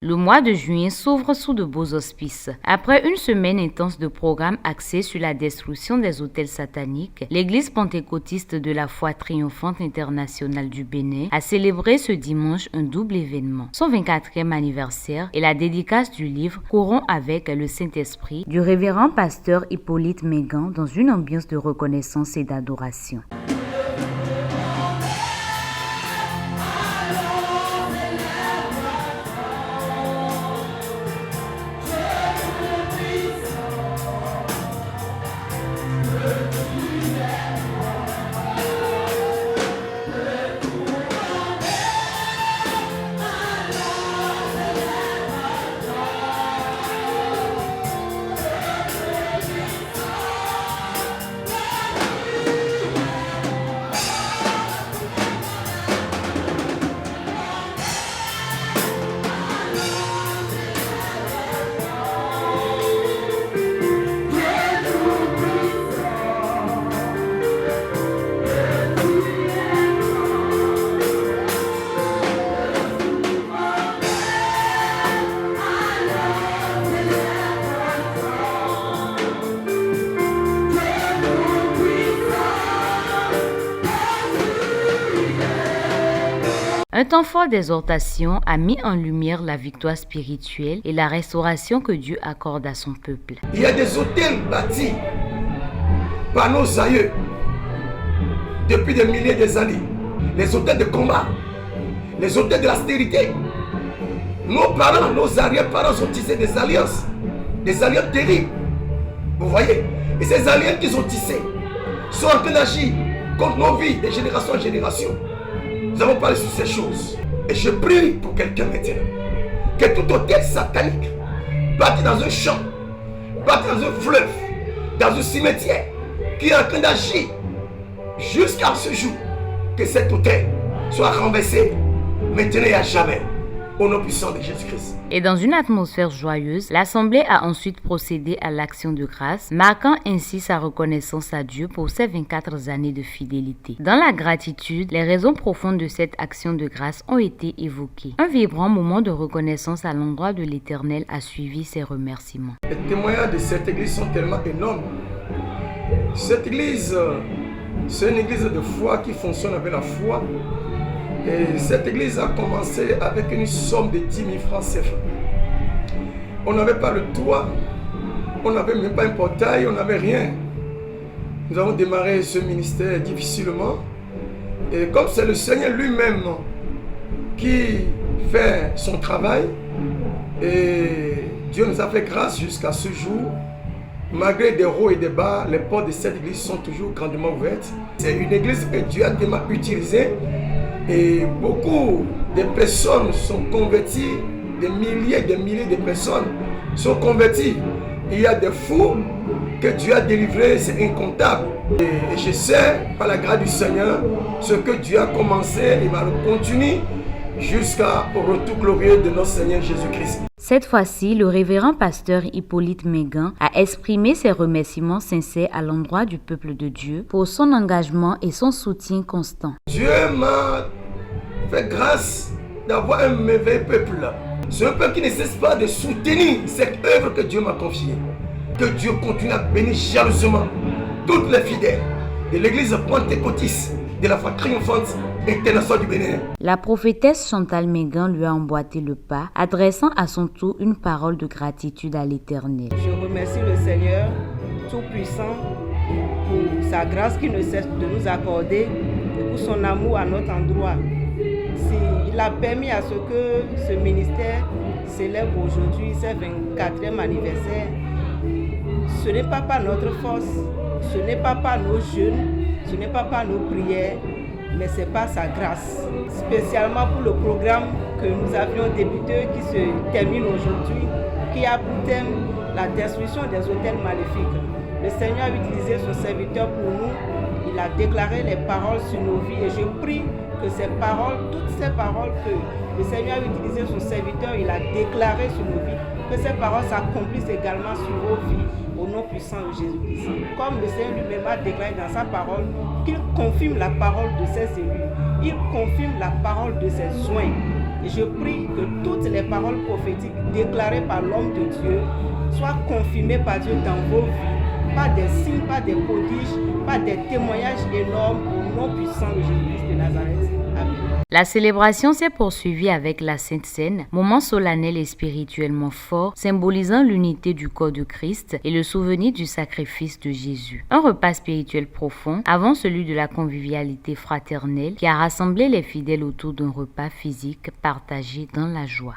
Le mois de juin s'ouvre sous de beaux auspices. Après une semaine intense de programmes axés sur la destruction des autels sataniques, l'Église pentecôtiste de la foi triomphante internationale du Bénin a célébré ce dimanche un double événement. Son 24e anniversaire et la dédicace du livre Courons avec le Saint-Esprit du révérend pasteur Hippolyte Mégan dans une ambiance de reconnaissance et d'adoration. Un temps fort d'exhortation a mis en lumière la victoire spirituelle et la restauration que Dieu accorde à son peuple. Il y a des hôtels bâtis par nos aïeux depuis des milliers d'années. Les hôtels de combat, les hôtels de la stérité. Nos parents, nos arrière-parents ont tissé des alliances terribles. Vous voyez? Et ces alliances qu'ils ont tissées sont en train d'agir contre nos vies de génération en génération. Nous avons parlé sur ces choses. Et je prie pour quelqu'un maintenant. Que tout hôtel satanique, bâti dans un champ, bâti dans un fleuve, dans un cimetière, qui est en train d'agir jusqu'à ce jour, que cet hôtel soit renversé maintenant et à jamais. Au nom puissant de Jésus-Christ. Et dans une atmosphère joyeuse, l'Assemblée a ensuite procédé à l'action de grâce, marquant ainsi sa reconnaissance à Dieu pour ses 24 années de fidélité. Dans la gratitude, les raisons profondes de cette action de grâce ont été évoquées. Un vibrant moment de reconnaissance à l'endroit de l'Éternel a suivi ces remerciements. Les témoignages de cette église sont tellement énormes. Cette église, c'est une église de foi qui fonctionne avec la foi. Et cette église a commencé avec une somme de 10 000 francs CFA. On n'avait pas le toit, on n'avait même pas un portail, on n'avait rien. Nous avons démarré ce ministère difficilement. Et comme c'est le Seigneur lui-même qui fait son travail, et Dieu nous a fait grâce jusqu'à ce jour. Malgré des hauts et des bas, les portes de cette église sont toujours grandement ouvertes. C'est une église que Dieu a tellement utilisée. Et beaucoup de personnes sont converties, des milliers de personnes sont converties. Il y a des fous que Dieu a délivrés, c'est incontable. Et je sais, par la grâce du Seigneur, ce que Dieu a commencé, il va le continuer jusqu'au retour glorieux de notre Seigneur Jésus-Christ. Cette fois-ci, le révérend pasteur Hippolyte Mégan a exprimé ses remerciements sincères à l'endroit du peuple de Dieu pour son engagement et son soutien constant. Dieu m'a fait grâce d'avoir un merveilleux peuple. C'est un peuple qui ne cesse pas de soutenir cette œuvre que Dieu m'a confiée. Que Dieu continue à bénir jalousement toutes les fidèles de l'église pentecôtiste de la foi triomphante internationale du Bénin. La prophétesse Chantal Mégan lui a emboîté le pas, adressant à son tour une parole de gratitude à l'Éternel. Je remercie le Seigneur Tout-Puissant pour sa grâce qui ne cesse de nous accorder et pour son amour à notre endroit. Il a permis à ce que ce ministère célèbre aujourd'hui ses 24e anniversaire. Ce n'est pas par notre force, ce n'est pas par nos jeûnes, ce n'est pas par nos prières, mais c'est par sa grâce. Spécialement pour le programme que nous avions débuté, qui se termine aujourd'hui, qui a pour thème la destruction des hôtels maléfiques. Le Seigneur a utilisé son serviteur pour nous. Il a déclaré les paroles sur nos vies et je prie que ces paroles, toutes ces paroles que le Seigneur a utilisé son serviteur, il a déclaré sur nos vies, que ces paroles s'accomplissent également sur vos vies, au nom puissant de Jésus-Christ. Comme le Seigneur lui-même a déclaré dans sa parole qu'il confirme la parole de ses élus, il confirme la parole de ses soins. je prie que toutes les paroles prophétiques déclarées par l'homme de Dieu soient confirmées par Dieu dans vos vies, par des signes, par des prodiges, par des témoignages énormes au nom puissant de Jésus-Christ de Nazareth. Amen. La célébration s'est poursuivie avec la Sainte Seine, moment solennel et spirituellement fort, symbolisant l'unité du corps de Christ et le souvenir du sacrifice de Jésus. Un repas spirituel profond avant celui de la convivialité fraternelle qui a rassemblé les fidèles autour d'un repas physique partagé dans la joie.